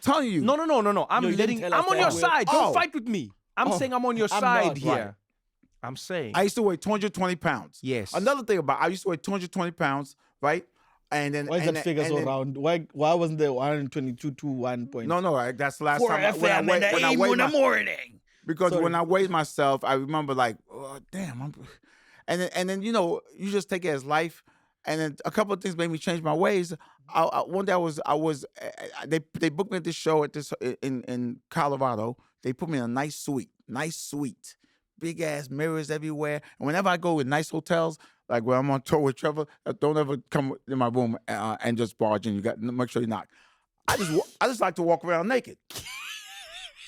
telling you. No. I'm No, you didn't tell us I'm on that, your Will. side. Oh. Don't fight with me. I'm saying I'm on your I'm side not, here. right. I'm saying. I used to weigh 220 pounds. Yes. Another thing about I used to weigh 220 pounds, right? And then Why is that figure so round? Why wasn't there 122 to 1 point? No, that's the last For time when I weighed my, morning. because Sorry. when I weighed myself, I remember like, oh, damn, and then you just take it as life. And then a couple of things made me change my ways. One day they booked me at this show in Colorado. They put me in a nice suite, big ass mirrors everywhere. And whenever I go with nice hotels, like when I'm on tour with Trevor, don't ever come in my room and just barge in. You got to make sure you knock. I just like to walk around naked.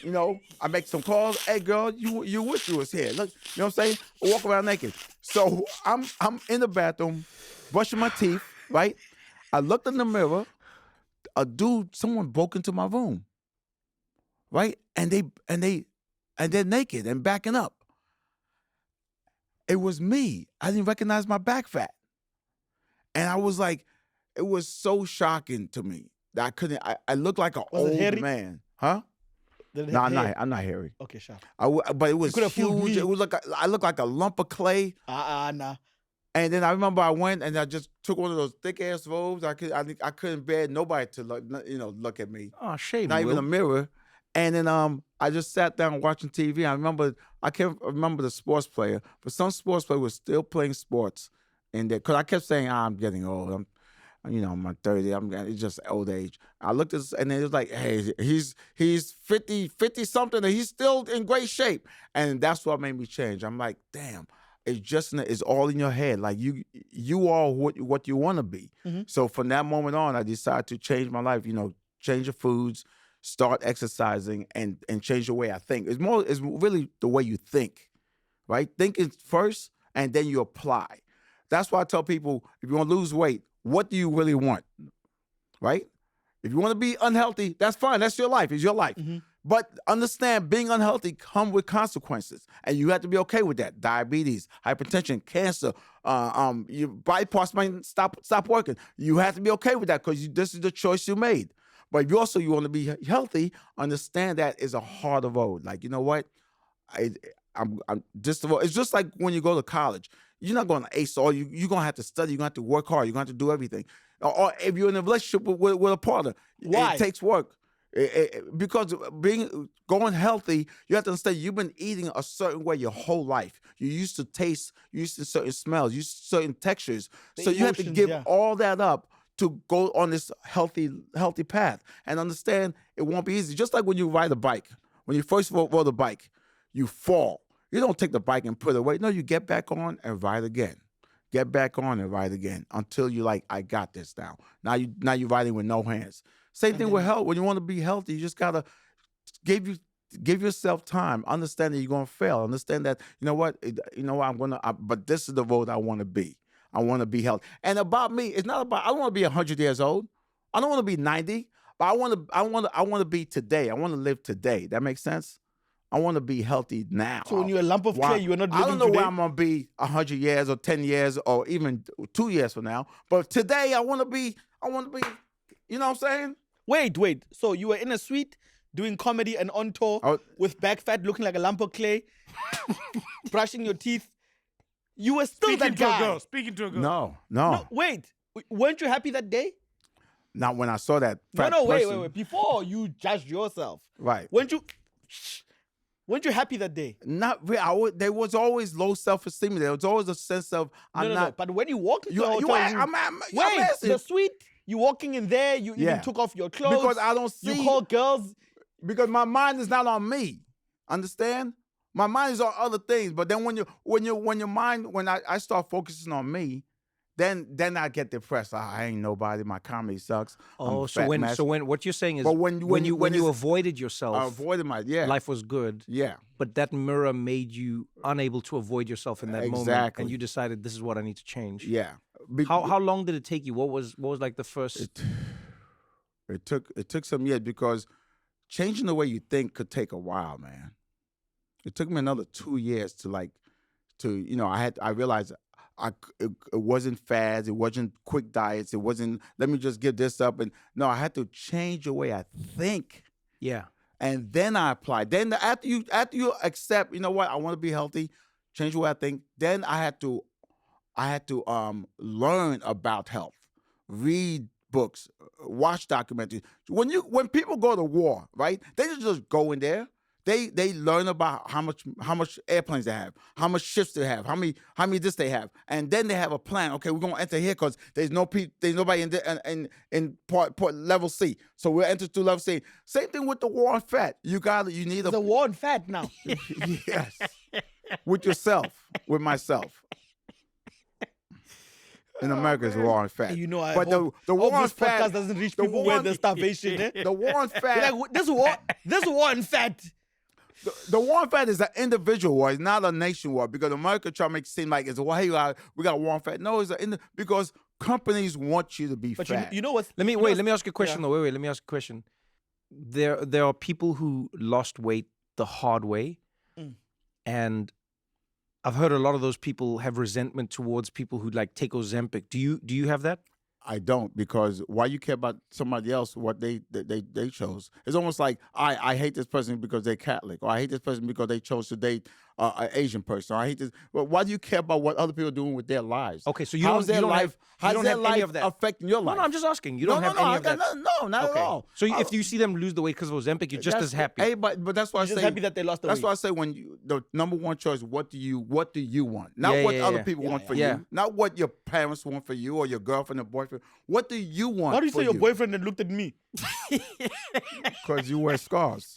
I make some calls. Hey, girl, you wish you was here. Look, you know what I'm saying? I walk around naked. So I'm in the bathroom, brushing my teeth, right? I looked in the mirror. Someone broke into my room, right? And they're naked and backing up. It was me. I didn't recognize my back fat. And I was like, it was so shocking to me that I couldn't. I looked like an Was it old hairy? man, huh? Did it No, have hair? I'm not hairy. Okay, sure. But it was could have fooled huge. me. It was like I looked like a lump of clay. Nah. And then I remember I went and I just took one of those thick ass robes. I couldn't bear nobody to look at me. Oh, shame. Not even Will. a mirror. And then I just sat down watching TV. I can't remember the sports player, but some sports player was still playing sports in there. Cause I kept saying, I'm getting old. I'm 30. It's just old age. I looked at this and it was like, hey, he's 50 something and he's still in great shape. And that's what made me change. I'm like, damn, it's all in your head. Like you are what you want to be. Mm-hmm. So from that moment on, I decided to change my life, change the foods, start exercising and change the way I think. It's really the way you think, right? Think it first and then you apply. That's why I tell people, if you want to lose weight, what do you really want, right? If you want to be unhealthy, that's fine. That's your life. It's your life. Mm-hmm. But understand, being unhealthy comes with consequences, and you have to be okay with that. Diabetes, hypertension, cancer, your body parts might stop working. You have to be okay with that because this is the choice you made. But if you want to be healthy, understand that is a harder road. Like, you know what? It's just like when you go to college. You're not going to ace all. You're going to have to study. You're going to have to work hard. You're going to have to do everything. Or if you're in a relationship with a partner, Why? It takes work. Because going healthy, you have to understand you've been eating a certain way your whole life. You used to taste, you used to certain smells, you used to certain textures. So you have to give all that up to go on this healthy path. And understand it won't be easy. Just like when you ride a bike. When you first rode a bike, you fall. You don't take the bike and put it away. No, you get back on and ride again. Get back on and ride again until you're like, I got this now. Now you're riding with no hands. Same thing with health. When you want to be healthy, you just gotta give yourself time. Understand that you're gonna fail. Understand that but this is the road I want to be. I want to be healthy. And about me, it's not about. I want to be 100 years old. I don't want to be 90. But I want to be today. I want to live today. That makes sense. I want to be healthy now. So when you're a lump of clay, you are not living I don't know today? where I'm going to be 100 years or 10 years or even 2 years from now. But today I want to be, you know what I'm saying? Wait. So you were in a suite doing comedy and on tour with back fat, looking like a lump of clay, brushing your teeth. You were still that guy. Speaking to a girl. No. Wait. Weren't you happy that day? Not when I saw that fat Wait. person. Before you judged yourself. Right. Weren't you happy that day? Not really. There was always low self-esteem. There was always a sense of No. But when you walked into the hotel room, asking. the suite, you walking in there, you even took off your clothes. Because I don't see. You call girls. Because my mind is not on me. Understand? My mind is on other things. But then when I start focusing on me, then I get depressed. I ain't nobody. My comedy sucks. Oh, so when what you're saying is, but when you avoided yourself, I avoided life was good. Yeah. But that mirror made you unable to avoid yourself in that moment, and you decided this is what I need to change. Yeah. How long did it take you? What was like the first? It took some years because changing the way you think could take a while, man. It took me another 2 years I realized it wasn't fads. It wasn't quick diets. It wasn't, let me just give this up. And no, I had to change the way I think. Yeah. And then I applied. Then after you accept, you know what, I want to be healthy, change the way I think. Then I had to learn about health, read books, watch documentaries. When people go to war, right? They just go in there. They learn about how much airplanes they have, how much ships they have, how many this they have, and then they have a plan. Okay, we're gonna enter here because there's nobody in port level C, so we'll enter through level C. Same thing with the war on fat. You need the war on fat now. Yes, with yourself, with myself. In America, it's war on fat. You know, but the war on this fat podcast doesn't reach people where there's starvation. Eh? The war on fat. Like, this war on fat. The war on fat is an individual war. It's not a nation war, because America try to make it seem like it's a war. Hey, we got war on fat. No, it's because companies want you to be fat. You know what? Let me ask you a question. Though. Wait. Let me ask you a question. There are people who lost weight the hard way, and I've heard a lot of those people have resentment towards people who like take Ozempic. Do you have that? I don't, because why you care about somebody else, what they chose? It's almost like I hate this person because they're Catholic, or I hate this person because they chose to date an Asian person, or I hate this. Well, why do you care about what other people are doing with their lives? Okay, so how's their life any of that affecting your life? No, I'm just asking. You don't have any of that. No, not at all. So if you see them lose the weight because of Ozempic, you're just as happy. Hey, but that's why I say just happy that they lost the weight. That's why I say the number one choice, what do you want? Not what other people want for you. Not what your parents want for you, or your girlfriend or boyfriend. What do you want? Why do you say your boyfriend and looked at me? Because you wear scarves.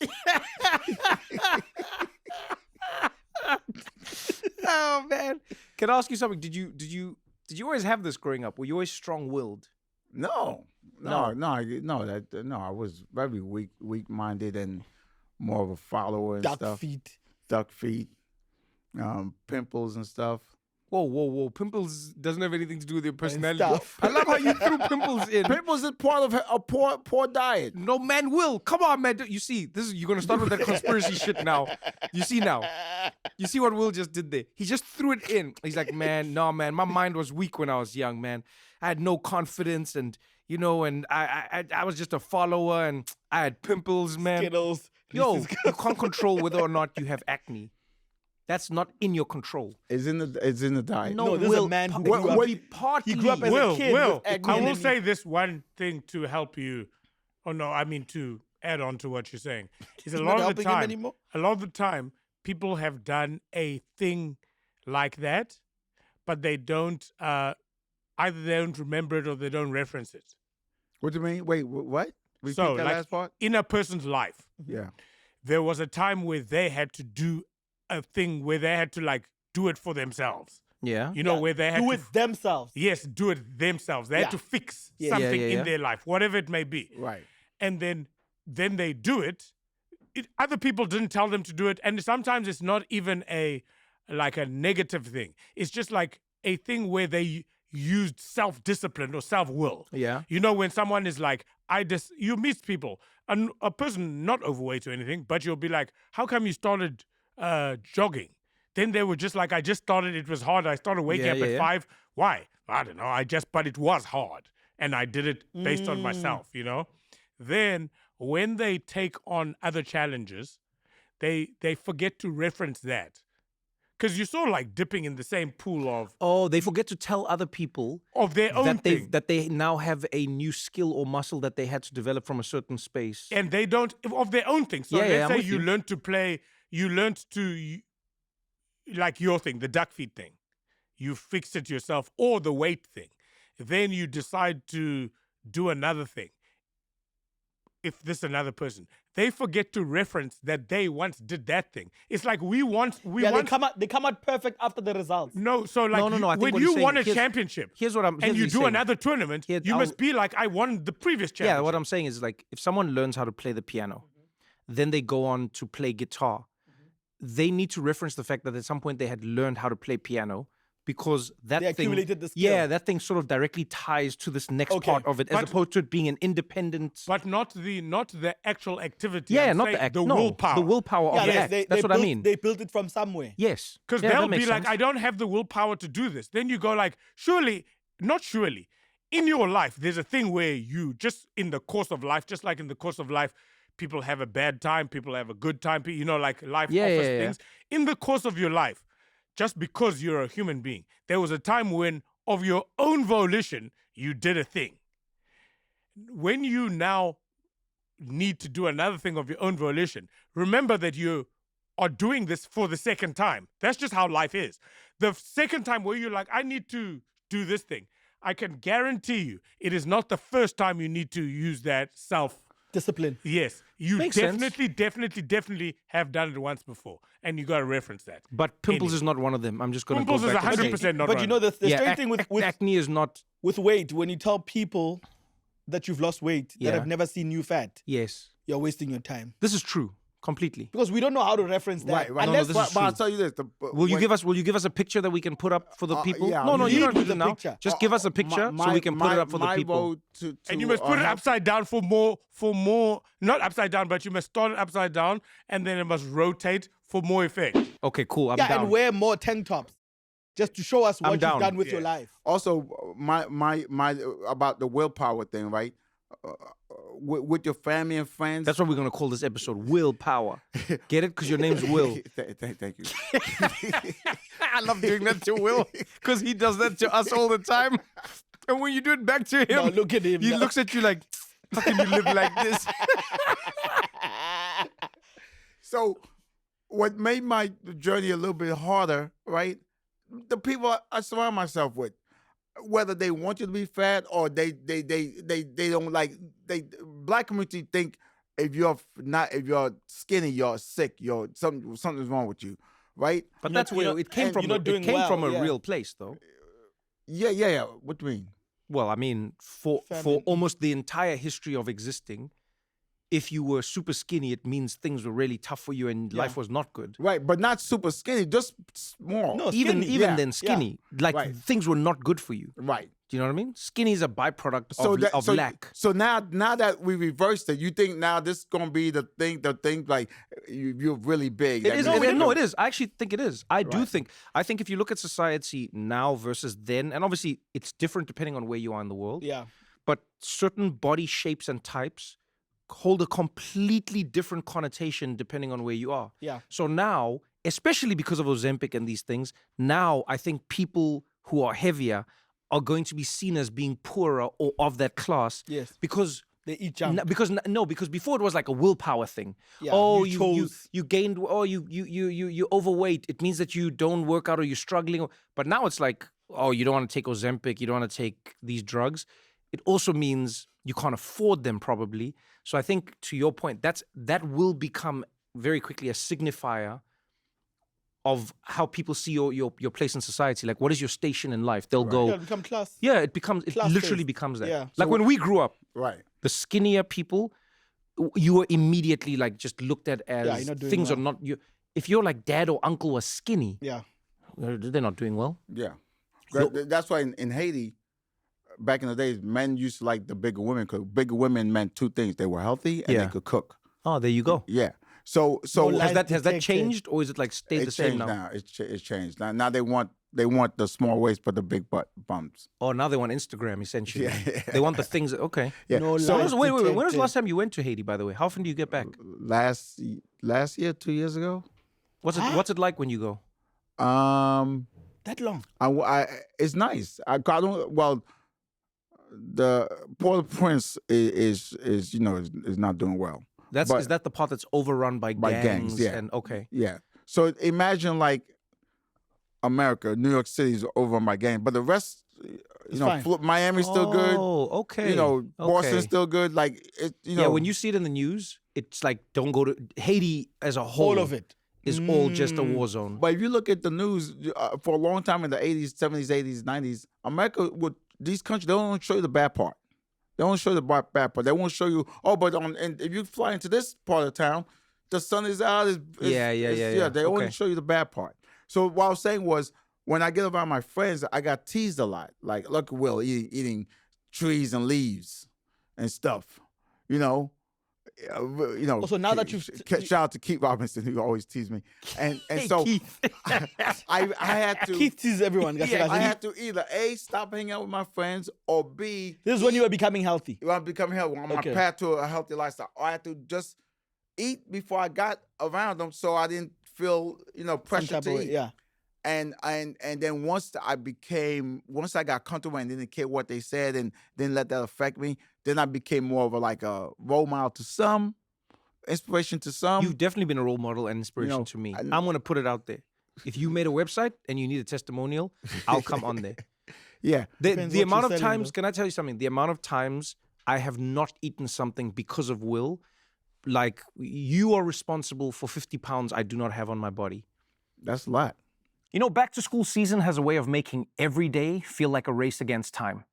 Oh man! Can I ask you something? Did you always have this growing up? Were you always strong-willed? No. I was very weak-minded and more of a follower and stuff. Duck feet, pimples and stuff. Whoa! Pimples doesn't have anything to do with your personality. I love how you threw pimples in. Pimples is part of a poor diet. No, man, Will. Come on, man. You see, you're gonna start with that conspiracy shit now. You see what Will just did there? He just threw it in. He's like, man, my mind was weak when I was young, man. I had no confidence, and and I was just a follower, and I had pimples, man. Skittles. Yo, you can't control whether or not you have acne. That's not in your control. It's in the diet. No, this is a man who grew up as a kid. Will, I will say this one thing to help you. To add on to what you're saying. Is a lot of the time, people have done a thing like that, but they don't either they don't remember it or they don't reference it. What do you mean? Wait, what? Repeat that last part? In a person's life, there was a time where they had to do a thing where they had to do it for themselves. Yeah. Where they had do to it themselves. Yes, do it themselves. They had to fix something in their life, whatever it may be. Right. And then they do it. Other people didn't tell them to do it, and sometimes it's not even a negative thing. It's just like a thing where they used self-discipline or self-will. Yeah. When someone is like, you meet people, a person not overweight or anything, but you'll be like, how come you started jogging? Then they were just like, I just started, it was hard. I started waking up at 5. Why? I don't know. But it was hard. And I did it based on myself, Then when they take on other challenges, they forget to reference that. Because you're sort of dipping in the same pool of... Oh, they forget to tell other people... Of their own thing. That they now have a new skill or muscle that they had to develop from a certain space. And they don't... Of their own thing. So let's say you learned to play... You learned to... Like your thing, the duck feet thing. You fixed it yourself, or the weight thing. Then you decide to do another thing. If this is another person, they forget to reference that they once did that thing. It's like we they come out perfect after the results. No, so when you won a championship, and you do another tournament, you must be like, I won the previous championship. Yeah, what I'm saying is if someone learns how to play the piano, then they go on to play guitar. They need to reference the fact that at some point they had learned how to play piano, because that They thing, accumulated the skill. yeah, that thing sort of directly ties to this next Okay. part of it, as But- opposed to it being an independent. But not the actual activity. Yeah, I'm not saying the act. The no, willpower. the willpower of the act. That's what I mean. They built it from somewhere. Yes, Because yeah, that they'll makes be like, sense. I don't have the willpower to do this. Then you go like, surely, not surely. In your life, there's a thing where you just in the course of life, just like in the course of life, people have a bad time, people have a good time, you know, like life Yeah, offers yeah, yeah. things. In the course of your life, just because you're a human being, there was a time when, of your own volition, you did a thing. When you now need to do another thing of your own volition, remember that you are doing this for the second time. That's just how life is. The second time where you're like, I need to do this thing, I can guarantee you it is not the first time you need to use that self. Discipline. Yes, you Makes sense. definitely have done it once before, and you got to reference that. But pimples Anyway. is not one of them. I'm just going to go Pimples is back and say- 100% not But one. you know the strange yeah, thing with acne is not. with weight, when you tell people that you've lost weight Yeah. that have never seen you fat, Yes, you're wasting your time. this is true completely. Because we don't know how to reference that. Right. No, Unless this but, is but I'll true. tell you this. Will you give us a picture that we can put up for the people? yeah, no, you you lead don't have to with do the now. picture. Just give us a picture so we can put it up for the my people. vote to And you must put it have- upside down for more, not upside down, but you must start it upside down and then it must rotate for more effect. Okay, cool. I'm yeah, down. and wear more tank tops just to show us I'm what down. you've done with Yeah. your life. Also, my about the willpower thing, right? With your family and friends. That's what we're going to call this episode, Willpower. Get it? Because your name's Will. Thank you. I love doing that to Will because he does that to us all the time. And when you do it back to him, Now look at him. he now. looks at you like, how can you live like this? So, what made my journey a little bit harder, right? The people I surround myself with, whether they want you to be fat or they don't like. Black community think if you're skinny, you're sick. Something's wrong with you, right? But You're that's not- where you're not- it came and from. you're not It doing came well, from a yeah. real place, though. Yeah. What do you mean? Well, I mean, for Famine. almost the entire history of existing, if you were super skinny, it means things were really tough for you and life was not good. Right, but not super skinny, just small. No, Even skinny, then, skinny, like Right. things were not good for you. Right. Do you know what I mean? Skinny is a byproduct of so, lack. So now that we reversed it, you think now this is gonna be the thing like you're really big. It That is. means- No, it is. I actually think it is. I do Right. think. I think if you look at society now versus then, and obviously it's different depending on where you are in the world. Yeah. But certain body shapes and types hold a completely different connotation depending on where you are. Yeah. So now, especially because of Ozempic and these things, now I think people who are heavier are going to be seen as being poorer or of that class Yes. because They eat junk. because before it was like a willpower thing. Yeah, Oh, you you chose. gained. Oh, you overweight. It means that you don't work out or you're struggling. But now it's like, oh, you don't want to take Ozempic. You don't want to take these drugs. It also means you can't afford them probably. So I think to your point, that will become very quickly a signifier of how people see your place in society. Like, what is your station in life? They'll Yeah, go, become class. yeah, it Class literally based. becomes that. Yeah. Like So- when we grew up, Right. the skinnier people, you were immediately like just looked at as you're not doing things are well. not you. If your like dad or uncle was skinny, Yeah. they're not doing well. Yeah. Yo- That's why in Haiti, back in the days, men used to like the bigger women because bigger women meant two things: they were healthy and Yeah. they could cook. Oh, there you go. Yeah. So No Has lies that detected. changed or is it like stayed the it's same changed now? now. It's changed now. They want the small waist but the big butt bumps. Oh, now they want Instagram essentially. Yeah. They want the things. Okay. Yeah. No so lies Wait. When was the detected. last time you went to Haiti? By the way, how often do you get back? last year, 2 years ago. What's it like when you go? That long. It's nice. I don't. Well, the Port-au-Prince is not doing well. Is But- that the part that's overrun by gangs? yeah. And okay. Yeah. So imagine like America, New York City is over my game, but the rest, fine. Miami's still good. Oh, okay. Boston's Okay. still good. Like it, Yeah, when you see it in the news, it's like don't go to Haiti as a whole. All of it. is all just a war zone. But if you look at the news for a long time in the 80s, 70s, 80s, 90s, America would these countries they don't show you the bad part. They don't show you the bad part. They won't show you. Oh, but and if you fly into this part of town, the sun is out. Yeah. They only Okay. show you the bad part. So what I was saying was, when I get around my friends, I got teased a lot. Like, look at Will eating trees and leaves and stuff. You know. So now that you've shout out to Keith Robinson, who always teased me, and Hey, so Keith. I had to. Keith teases everyone. I had to either A, stop hanging out with my friends, or B, This is when you were becoming healthy. when I'm becoming healthy, on my Okay. path to a healthy lifestyle. Or I had to just eat before I got around them, so I didn't feel Some pressure type to of way, eat. yeah. And then once I got comfortable and didn't care what they said and didn't let that affect me, then I became more of a role model to some, inspiration to some. You've definitely been a role model and inspiration to me. I'm going to put it out there. If you made a website and you need a testimonial, I'll come on there. Yeah. Depends The what amount you're of selling, times, though. can I tell you something? The amount of times I have not eaten something because of Will, like you are responsible for 50 pounds I do not have on my body. That's a lot. You know, back to school season has a way of making every day feel like a race against time.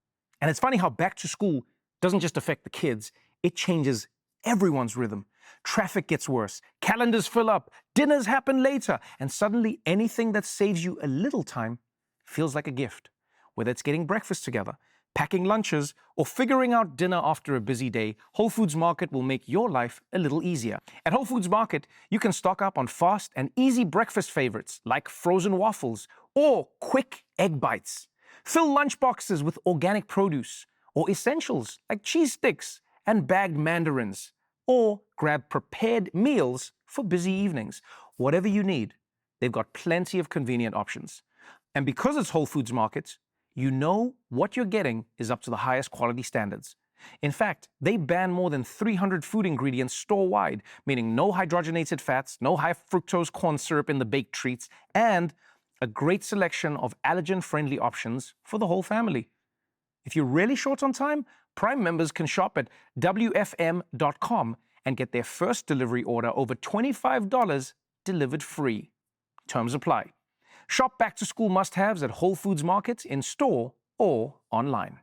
And it's funny how back to school doesn't just affect the kids, it changes everyone's rhythm. Traffic gets worse, calendars fill up, dinners happen later, and suddenly anything that saves you a little time feels like a gift. Whether it's getting breakfast together, packing lunches, or figuring out dinner after a busy day, Whole Foods Market will make your life a little easier. At Whole Foods Market, you can stock up on fast and easy breakfast favorites like frozen waffles or quick egg bites. Fill lunch boxes with organic produce or essentials like cheese sticks and bagged mandarins. Or grab prepared meals for busy evenings. Whatever you need, they've got plenty of convenient options. And because it's Whole Foods Market, you know what you're getting is up to the highest quality standards. In fact, they ban more than 300 food ingredients store-wide, meaning no hydrogenated fats, no high fructose corn syrup in the baked treats, and a great selection of allergen-friendly options for the whole family. If you're really short on time, Prime members can shop at WFM.com and get their first delivery order over $25 delivered free. Terms apply. Shop back-to-school must-haves at Whole Foods Market in store or online.